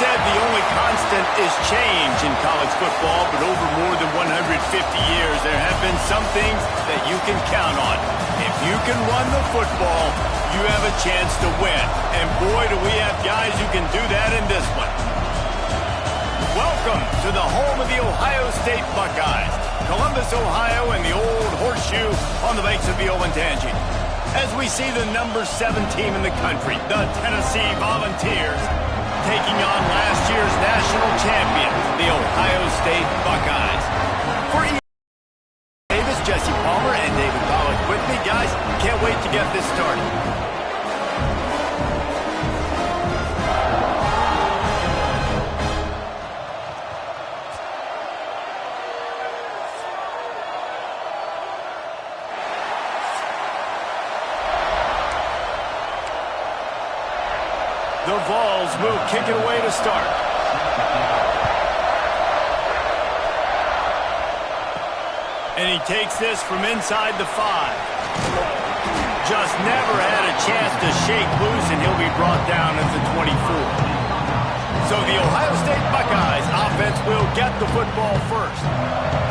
said the only constant is change in college football, but over more than 150 years, there have been some things that you can count on. If you can run the football, you have a chance to win. And boy, do we have guys who can do that in this one. Welcome to the home of the Ohio State Buckeyes, Columbus, Ohio, and the old horseshoe on the banks of the Olentangy. As we see the number 7 team in the country, the Tennessee Volunteers, taking on last year's national champion, the Ohio State Buckeyes. For Ian Davis, Jesse Palmer, and David Pollack with me, guys. Can't wait to get this started. The Vols will kick it away to start. And he takes this from inside the 5. Just never had a chance to shake loose, and he'll be brought down at the 24. So the Ohio State Buckeyes offense will get the football first.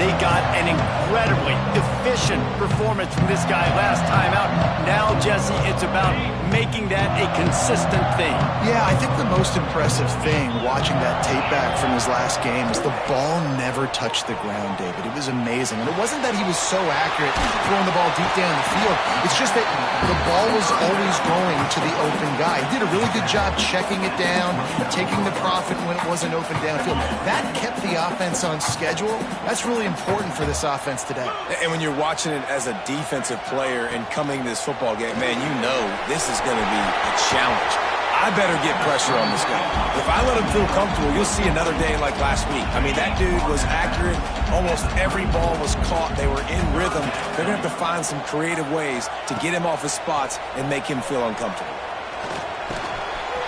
They got an incredibly efficient performance from this guy last time out. Now, Jesse, it's about making that a consistent thing. Yeah, I think the most impressive thing watching that tape back from his last game is the ball never touched the ground, David. It was amazing. And it wasn't that he was so accurate throwing the ball deep down the field. It's just that the ball was always going to the open guy. He did a really good job checking it down, taking the profit when it wasn't open downfield. That kept the offense on schedule. That's really important for this offense today. And when you're watching it as a defensive player and coming to this football game, man, you know this is going to be a challenge. I better get pressure on this guy. If I let him feel comfortable, you'll see another day like last week. I mean, that dude was accurate. Almost every ball was caught. They were in rhythm. They're going to have to find some creative ways to get him off his spots and make him feel uncomfortable.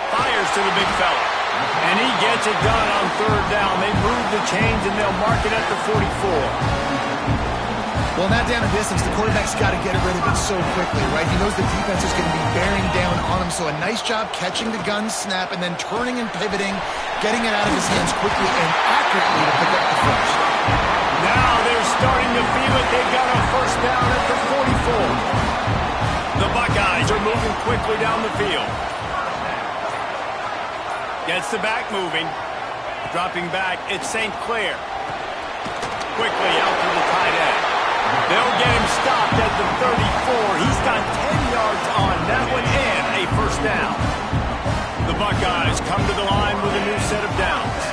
Fires to the big fella. And he gets it done on 3rd down. They move the chains, and they'll mark it at the 44. Well, now down a distance, the quarterback's got to get rid of it so quickly, right? He knows the defense is going to be bearing down on him, so a nice job catching the gun snap and then turning and pivoting, getting it out of his hands quickly and accurately to pick up the first. Now they're starting to feel it. They've got a first down at the 44. The Buckeyes are moving quickly down the field. Gets the back moving. Dropping back, it's St. Clair. Quickly out to the tight end. They'll get him stopped at the 34. He's got 10 yards on that one and a first down. The Buckeyes come to the line with a new set of downs.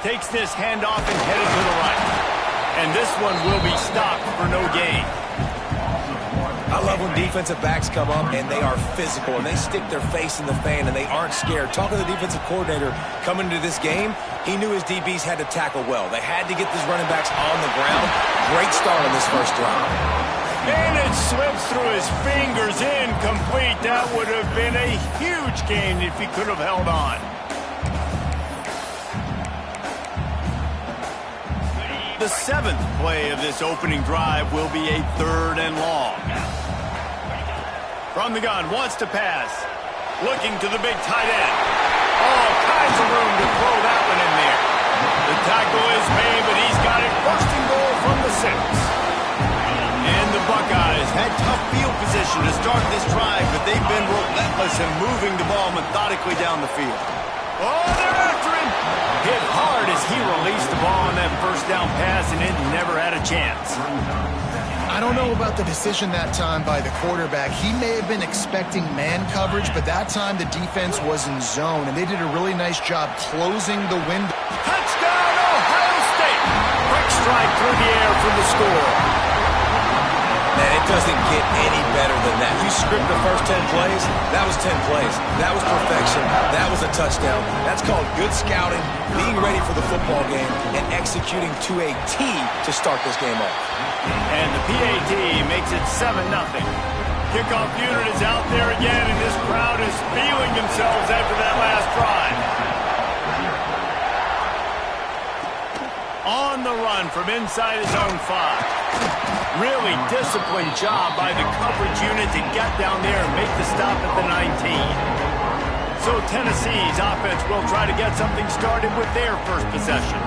Takes this handoff and headed to the right. And this one will be stopped for no gain. I love when defensive backs come up and they are physical and they stick their face in the fan and they aren't scared. Talking to the defensive coordinator coming into this game, he knew his DBs had to tackle well. They had to get these running backs on the ground. Great start on this first drive. And it slips through his fingers, incomplete. That would have been a huge gain if he could have held on. The 7th play of this opening drive will be a 3rd and long. From the gun, wants to pass. Looking to the big tight end. All kinds of room to throw that one in there. The tackle is made, but he's got it first and goal from the 6. And the Buckeyes had tough field position to start this drive, but they've been relentless in moving the ball methodically down the field. Oh, they're after him. Hit hard as he released the ball on that first down pass, and it never had a chance. I don't know about the decision that time by the quarterback. He may have been expecting man coverage, but that time the defense was in zone, and they did a really nice job closing the window. Touchdown, Ohio State! Quick strike through the air for the score. Man, it doesn't get any better than that. You script the first 10 plays, that was 10 plays. That was perfection. That was a touchdown. That's called good scouting, being ready for the football game, and executing to a T to start this game off. And the PAT makes it 7-0. Kickoff unit is out there again, and this crowd is feeling themselves after that last drive. On the run from inside his own 5. really disciplined job by the coverage unit to get down there and make the stop at the 19. So Tennessee's offense will try to get something started with their first possession.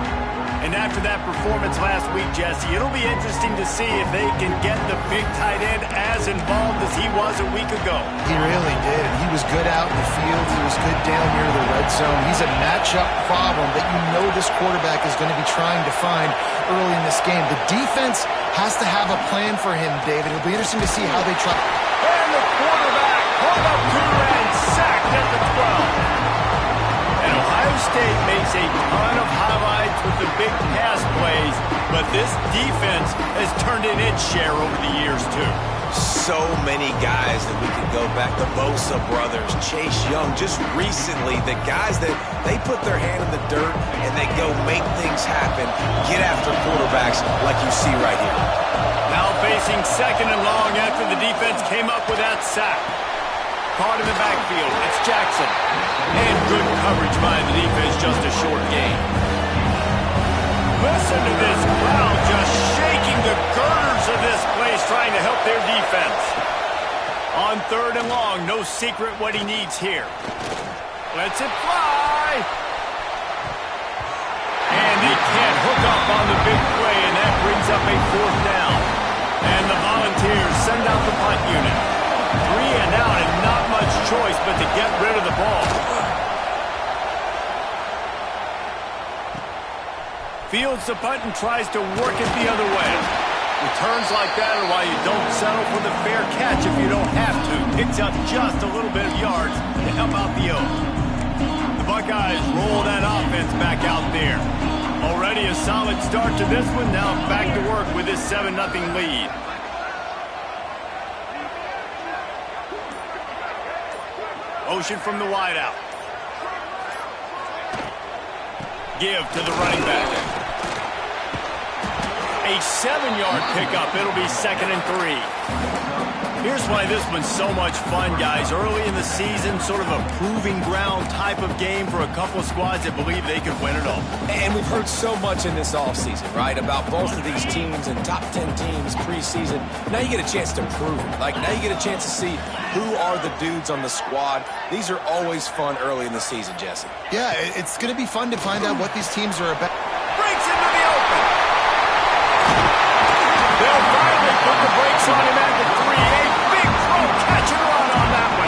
And after that performance last week, Jesse, it'll be interesting to see if they can get the big tight end as involved as he was a week ago. He really did, and he was good out in the field. He was good down near the red zone. He's a matchup problem that you know this quarterback is going to be trying to find early in this game. The defense has to have a plan for him, David. It'll be interesting to see how they try. And the quarterback pulled up to and sacked at the 12. And Ohio State makes a ton of highlights with the big pass plays, but this defense has turned in its share over the years, too. So many guys that we can go back. The Bosa brothers, Chase Young, just recently, the guys that they put their hand in the dirt and they go make things happen, get after quarterbacks like you see right here. Now facing second and long after the defense came up with that sack. Caught in the backfield, it's Jackson. And good coverage by the defense, just a short gain. Listen to this crowd just shaking the girders of this place, trying to help their defense. On third and long, no secret what he needs here. Lets it fly. And he can't hook up on the big play, and that brings up a fourth down. And the Volunteers send out the punt unit. 3 and out, and not much choice but to get rid of the ball. Fields the punt and tries to work it the other way. Returns like that are why you don't settle for the fair catch if you don't have to. Picks up just a little bit of yards to help out the O. The Buckeyes roll that offense back out there. Already a solid start to this one. Now back to work with this 7-0 lead. Motion from the wideout. Give to the running back. A 7-yard pickup. It'll be 2nd and 3. Here's why this one's so much fun, guys. Early in the season, sort of a proving ground type of game for a couple of squads that believe they could win it all. And we've heard so much in this offseason, right, about both of these teams and top 10 teams preseason. Now you get a chance to prove it. Like, now you get a chance to see who are the dudes on the squad. These are always fun early in the season, Jesse. Yeah, it's going to be fun to find out what these teams are about.